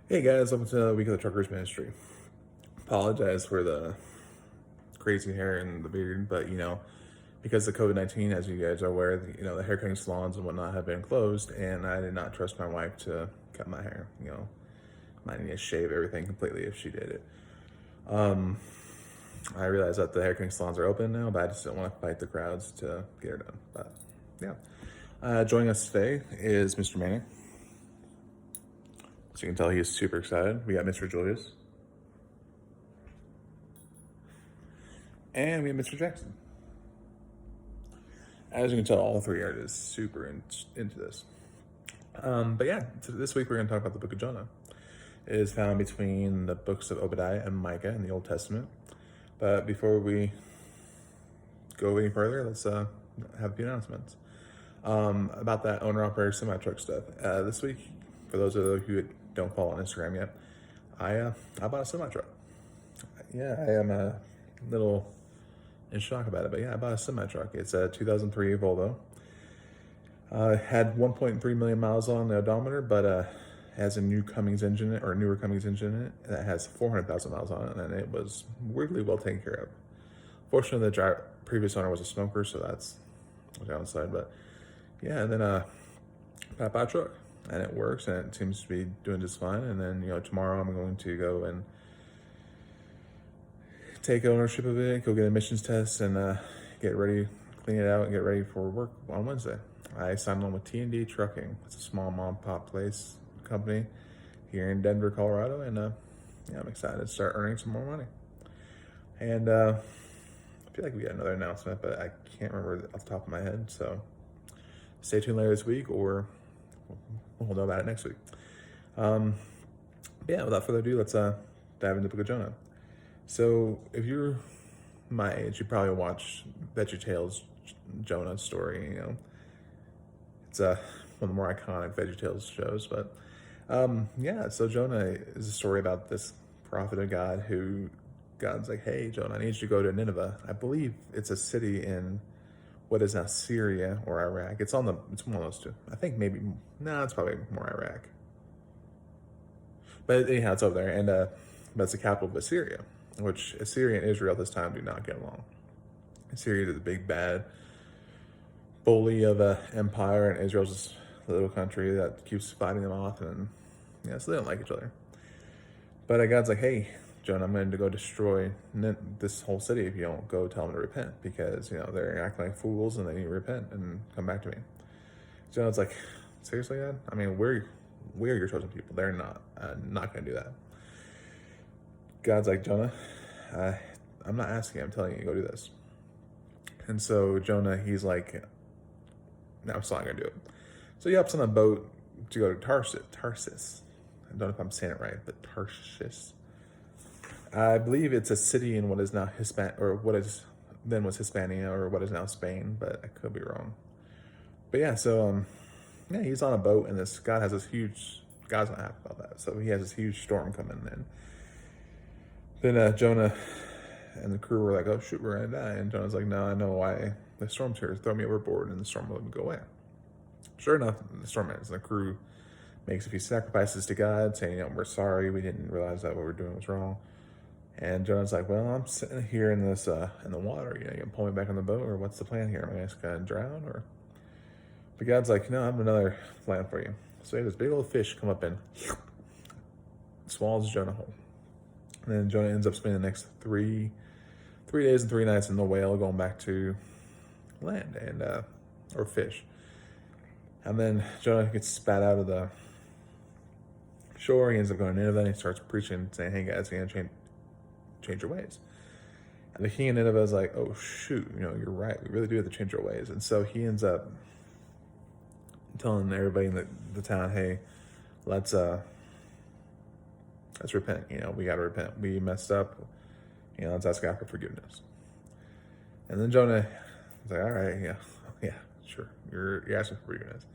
Hey guys, welcome to another week of the Truckers Ministry. Apologize for the crazy hair and the beard, but because of COVID-19, as you guys are aware, the hair cutting salons and whatnot have been closed, and I did not trust my wife to cut my hair. Might need to shave everything completely if she did it. Um, I realize that the hair cutting salons are open now, but I just don't want to fight the crowds to get her done. But yeah, joining us today is Mr. Manning. So you can tell he is super excited. We got Mr. Julius. And we have Mr. Jackson. As you can tell, all three are just super into this. But yeah, this week we're going to talk about the book of Jonah. It is found between the books of Obadiah and Micah in the Old Testament. But before we go any further, let's have a few announcements. About that owner-operator semi-truck stuff. This week, for those of you who don't follow on Instagram yet, I bought a semi-truck. Yeah, I am a little in shock about it, but yeah, I bought a semi-truck. It's a 2003 Volvo. Had 1.3 million miles on the odometer, but has a newer Cummins engine in it that has 400,000 miles on it, and it was weirdly well taken care of. Fortunately, the previous owner was a smoker, so that's a downside. But yeah, and then I bought a truck, and it works, and it seems to be doing just fine. And then tomorrow I'm going to go and take ownership of it, go get emissions tests, and get ready, clean it out, and get ready for work on Wednesday. I signed on with T&D Trucking. It's a small mom pop place company here in Denver, Colorado, and yeah, I'm excited to start earning some more money. And I feel like we got another announcement, but I can't remember off the top of my head. So stay tuned later this week, or we'll know about it next week. Yeah, without further ado, let's dive into the Book of Jonah. So if you're my age, you probably watched VeggieTales Jonah story. It's one of the more iconic VeggieTales shows. But yeah, so Jonah is a story about this prophet of God who God's like, hey, Jonah, I need you to go to Nineveh. I believe it's a city in what is now Syria or Iraq. It's one of those two. I think it's probably more Iraq. But anyhow, it's over there, and but it's the capital of Assyria, which Assyria and Israel this time do not get along. Assyria is the big bad bully of an empire, and Israel's just a little country that keeps fighting them off, and yeah, so they don't like each other. But God's like, hey, Jonah, I'm going to go destroy this whole city if you don't go tell them to repent, because they're acting like fools and they need to repent and come back to me. Jonah's like, seriously, God? I mean, we're your chosen people. They're not. I'm not going to do that. God's like, Jonah, I'm not asking. I'm telling you to go do this. And so Jonah, he's like, no, I'm still not going to do it. So he hops on a boat to go to Tarsus. I don't know if I'm saying it right, but Tarsus. I believe it's a city in what is now then was Hispania, or what is now Spain, but I could be wrong. But yeah, so yeah, he's on a boat, and God's not happy about that. So he has this huge storm coming in. Then Jonah and the crew were like, oh shoot, we're gonna die. And Jonah's like, no, I know why the storm's here. Throw me overboard, and the storm will go away. Sure enough, the storm ends, and the crew makes a few sacrifices to God, saying, we're sorry, we didn't realize that what we're doing was wrong. And Jonah's like, well, I'm sitting here in this in the water. You can pull me back on the boat, or what's the plan here? Am I just gonna drown? Or but God's like, no, I have another plan for you. So he had this big old fish come up and swallows Jonah whole. And then Jonah ends up spending the next three days and 3 nights in the whale, going back to land and or fish. And then Jonah gets spat out of the shore. He ends up going to Nineveh, and he starts preaching, saying, hey guys, you gotta change your ways. And the king of Nineveh is like, oh shoot, you're right, we really do have to change our ways. And so he ends up telling everybody in the town, hey, let's repent. We gotta repent. We messed up. Let's ask God for forgiveness. And then Jonah was like, all right, yeah, sure, you're asking for forgiveness.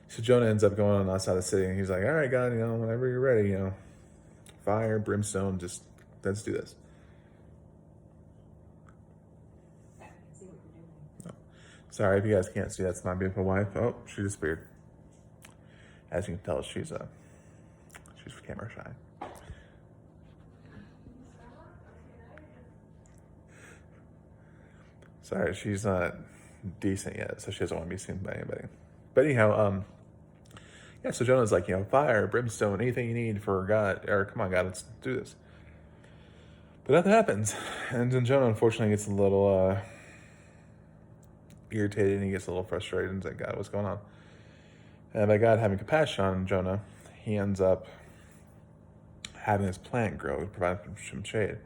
So Jonah ends up going on outside the city, and he's like, all right, God, whenever you're ready, fire, brimstone, just let's do this. Oh, sorry if you guys can't see, that's my beautiful wife. Oh, she disappeared. As you can tell, she's She's camera shy. Sorry, she's not decent yet, so she doesn't want to be seen by anybody. But anyhow, yeah, so Jonah's like, fire, brimstone, anything you need for God, or come on, God, let's do this. But nothing happens. And then Jonah, unfortunately, gets a little irritated and he gets a little frustrated and he's like, God, what's going on? And by God having compassion on Jonah, he ends up having this plant grow to provide some shade.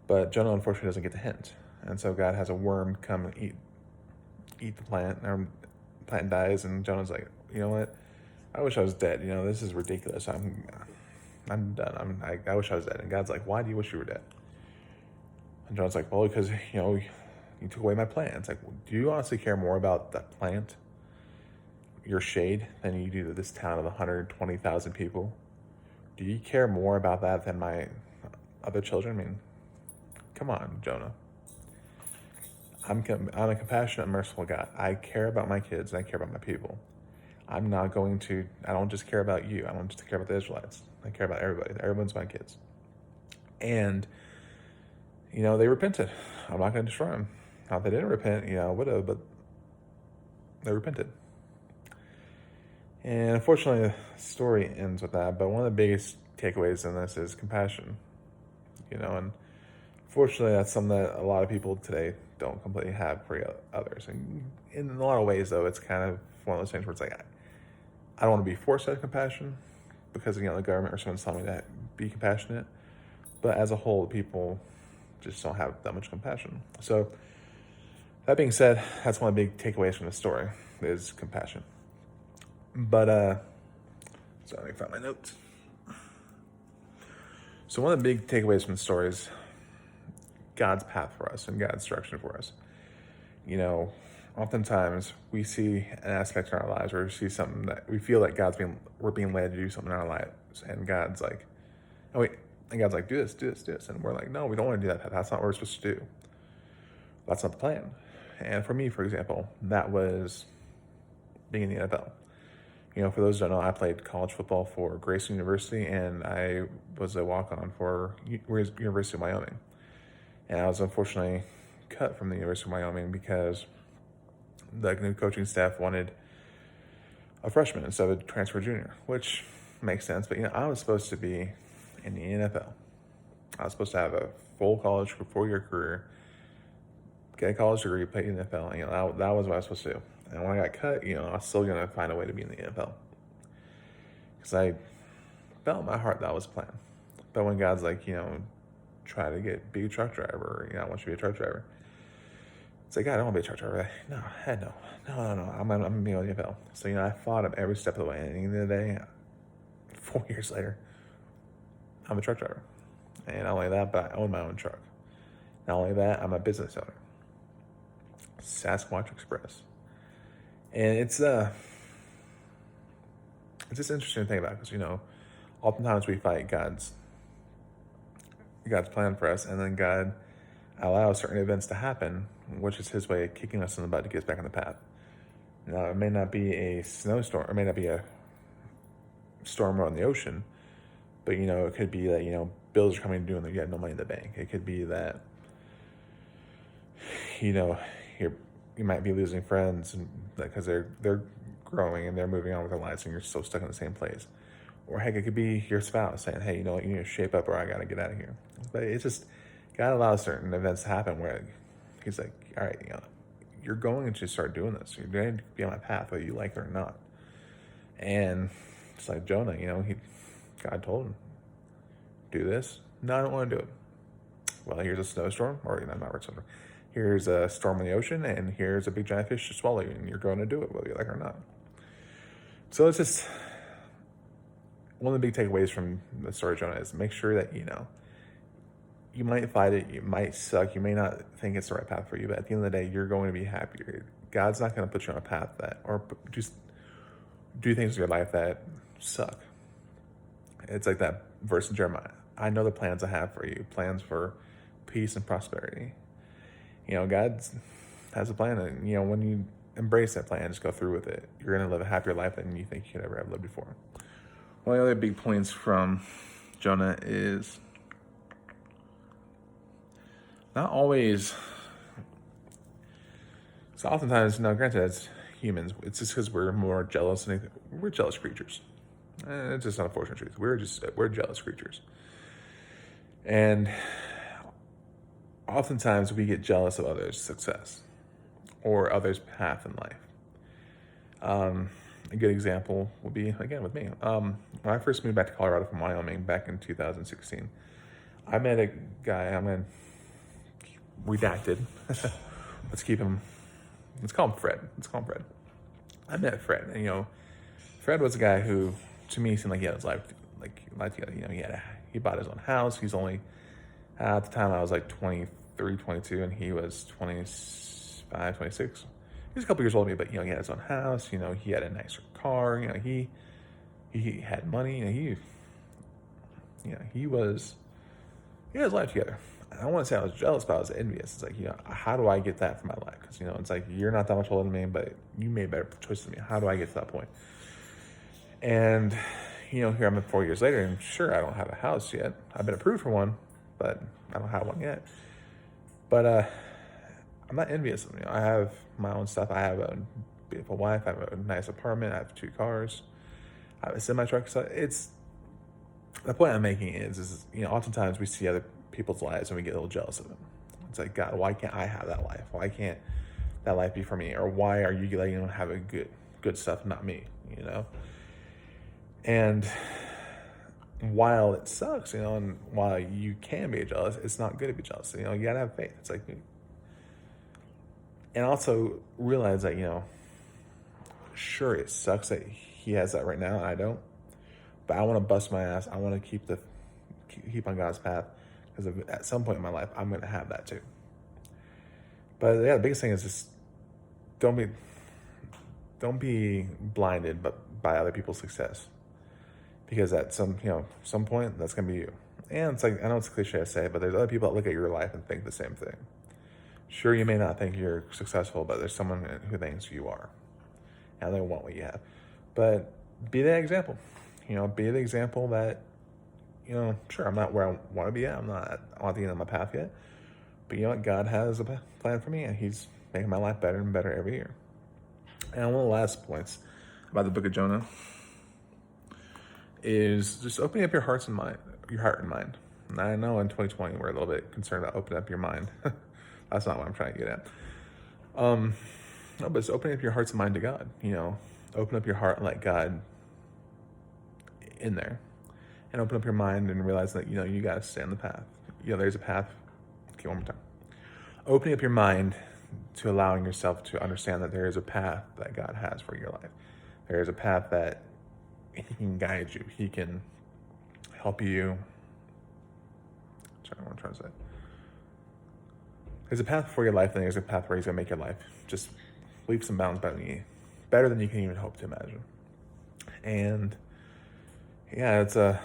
But Jonah, unfortunately, doesn't get the hint. And so God has a worm come and eat the plant, and the plant dies, and Jonah's like, you know what? I wish I was dead. This is ridiculous. I'm done. I wish I was dead. And God's like, why do you wish you were dead? And Jonah's like, well, because, you took away my plant. It's like, well, do you honestly care more about that plant, your shade, than you do this town of 120,000 people? Do you care more about that than my other children? I mean, come on, Jonah. I'm a compassionate, merciful God. I care about my kids and I care about my people. I don't just care about you. I don't just care about the Israelites. I care about everybody. Everyone's my kids. And, they repented. I'm not going to destroy them. Not that they didn't repent, would have, but they repented. And unfortunately, the story ends with that. But one of the biggest takeaways in this is compassion. And fortunately, that's something that a lot of people today don't completely have for others. And in a lot of ways, though, it's kind of one of those things where it's like, I don't want to be forced to have compassion because, the government or someone's telling me to be compassionate. But as a whole, people just don't have that much compassion. So that being said, that's one of the big takeaways from the story is compassion. But, so let me find my notes. So one of the big takeaways from the story is God's path for us and God's direction for us. Oftentimes we see an aspect in our lives or we see something that we feel like we're being led to do something in our lives, and God's like, do this. And we're like, no, we don't want to do that. That's not what we're supposed to do. That's not the plan. And for me, for example, that was being in the NFL. For those who don't know, I played college football for Grayson University, and I was a walk-on for University of Wyoming. And I was unfortunately cut from the University of Wyoming because the new coaching staff wanted a freshman instead of a transfer junior, which makes sense. But, I was supposed to be in the NFL. I was supposed to have a full college, 4-year career, get a college degree, play in the NFL. That was what I was supposed to do. And when I got cut, I was still going to find a way to be in the NFL. Because I felt in my heart that was the plan. But when God's like, try to be a truck driver, I want you to be a truck driver. It's like, God, I don't want to be a truck driver. No, heck no. No. I'm going to be on the NFL. So, I fought him every step of the way. And at the end of the day, 4 years later, I'm a truck driver. And not only that, but I own my own truck. Not only that, I'm a business owner. Sasquatch Express. And it's just interesting to think about because, oftentimes we fight God's plan for us, and then God allows certain events to happen, which is his way of kicking us in the butt to get us back on the path. Now, it may not be a snowstorm, or it may not be a storm on the ocean, but, it could be that, bills are coming due and you have no money in the bank. It could be that, you might be losing friends because they're growing and they're moving on with their lives and you're still stuck in the same place. Or heck, it could be your spouse saying, hey, you need to shape up or I got to get out of here. But it's just, God allows certain events to happen where he's like, all right, you're going to start doing this. You're going to be on my path whether you like it or not. And it's like Jonah, God told him, do this. No, I don't want to do it. Well, here's a snowstorm, or not a snowstorm. Here's a storm in the ocean, and here's a big giant fish to swallow you, and you're going to do it whether you like it or not. So it's just one of the big takeaways from the story of Jonah is make sure that, you might fight it, you might suck, you may not think it's the right path for you, but at the end of the day, you're going to be happier. God's not going to put you on a path or just do things in your life that suck. It's like that verse in Jeremiah. I know the plans I have for you, plans for peace and prosperity. God has a plan, and, when you embrace that plan, just go through with it, you're going to live a happier life than you think you could ever have lived before. one of the other big points from Jonah is not always. So oftentimes, now granted, as humans, it's just because we're more jealous, and we're jealous creatures. It's just an unfortunate truth. We're jealous creatures, and oftentimes we get jealous of others' success or others' path in life. A good example would be, again, with me. When I first moved back to Colorado from Wyoming back in 2016, I met a guy. I'm going to redacted. Let's call him Fred. I met Fred, and Fred was a guy who, to me, seemed like he had his life together. He bought his own house. He's only, at the time I was like 23, 22, and he was 25, 26. He was a couple years older than me, but he had his own house. He had a nicer car. He had money. He had his life together. I don't want to say I was jealous, but I was envious. It's like, how do I get that for my life? Because, it's like, you're not that much older than me, but you made better choices than me. How do I get to that point? And, here I'm 4 years later, and sure, I don't have a house yet. I've been approved for one, but I don't have one yet. But I'm not envious of him. I have my own stuff. I have a beautiful wife. I have a nice apartment. I have 2 cars. I have a semi-truck. So the point I'm making is oftentimes we see other people's lives and we get a little jealous of them. It's like, God, why can't I have that life? Why can't that life be for me? Or why are you letting them have a good stuff, not me? And while it sucks, and while you can be jealous, it's not good to be jealous. You gotta have faith. It's like, and also realize that sure, it sucks that he has that right now and I don't, but I want to bust my ass. I want to keep on God's path, because at some point in my life I'm going to have that too. But the biggest thing is just don't be blinded by other people's success, because at some point that's going to be you. And it's like, I know it's a cliche to say, but there's other people that look at your life and think the same thing. Sure, you may not think you're successful, but there's someone who thinks you are, and they want what you have. But be that example. Be the example that, sure, I'm not where I want to be at. I'm not on the end of my path yet. But God has a plan for me, and He's making my life better and better every year. And one of the last points about the book of Jonah is just opening up your heart and mind. And I know in 2020 we're a little bit concerned about opening up your mind. That's not what I'm trying to get at. No, but it's opening up your hearts and mind to God. Open up your heart and let God in there, and open up your mind and realize that you got to stay on the path. There's a path. Okay, one more time. Opening up your mind to allowing yourself to understand that there is a path that God has for your life. There is a path that He can guide you. He can help you. Sorry, what I'm trying to say. There's a path for your life, and there's a path where He's gonna make your life just leaps and bounds better than you can even hope to imagine. And yeah, it's a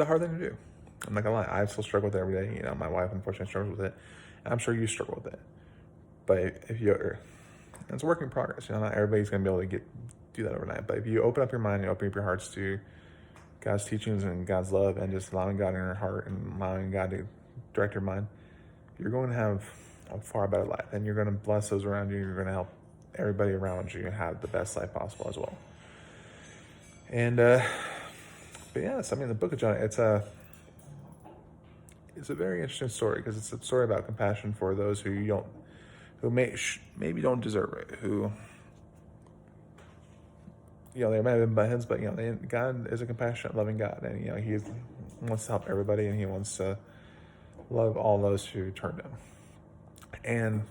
hard thing to do. I'm not gonna lie, I still struggle with it every day. My wife unfortunately struggles with it, and I'm sure you struggle with it. But it's a work in progress. Not everybody's gonna be able to do that overnight. But if you open up your mind and open up your hearts to God's teachings and God's love, and just allowing God in your heart and allowing God to direct your mind, you're going to have a far better life, and you're going to bless those around you. You're going to help everybody around you have the best life possible as well. And but yes, the book of Jonah, it's a very interesting story, because it's a story about compassion for those who maybe don't deserve it, who they might have been buttheads, but God is a compassionate, loving God, and He wants to help everybody, and He wants to love all those who turn to Him. And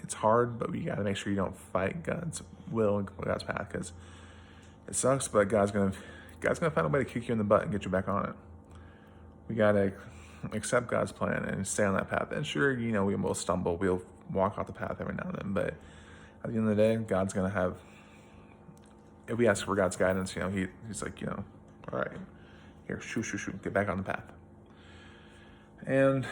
it's hard, but we got to make sure you don't fight God's will and God's path, because it sucks, but God's gonna find a way to kick you in the butt and get you back on it. We gotta accept God's plan and stay on that path. And sure, we will stumble, we'll walk off the path every now and then, but at the end of the day, God's gonna have. If we ask for God's guidance, He's like, all right, here, shoot, get back on the path. And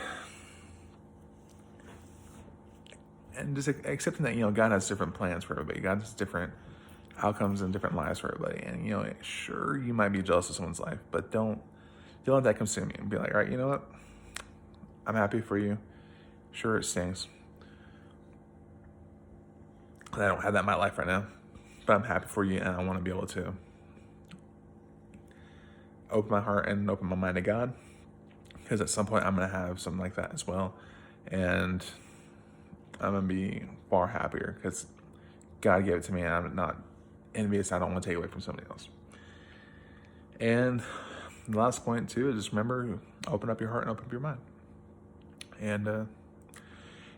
and just accepting that, you know, God has different plans for everybody. God has different outcomes and different lives for everybody. And, you know, sure, you might be jealous of someone's life, but don't let that consume you and be like, all right, you know what? I'm happy for you. Sure, it stings that I don't have that in my life right now, but I'm happy for you, and I want to be able to open my heart and open my mind to God, because at some point I'm going to have something like that as well, and I'm going to be far happier because God gave it to me, and I'm not envious. I don't want to take it away from somebody else. And the last point too is just remember, open up your heart and open up your mind. And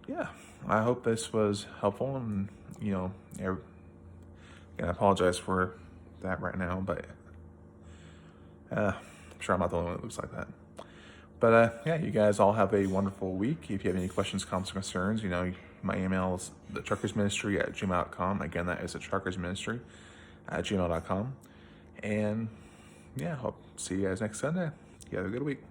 yeah, I hope this was helpful. And you know, and I apologize for that right now, but I'm sure I'm not the only one that looks like that. But yeah, you guys all have a wonderful week. If you have any questions, comments, or concerns, you know, my email is thetruckersministry@gmail.com. Again, that is thetruckersministry@gmail.com. And yeah, hope to see you guys next Sunday. You have a good week.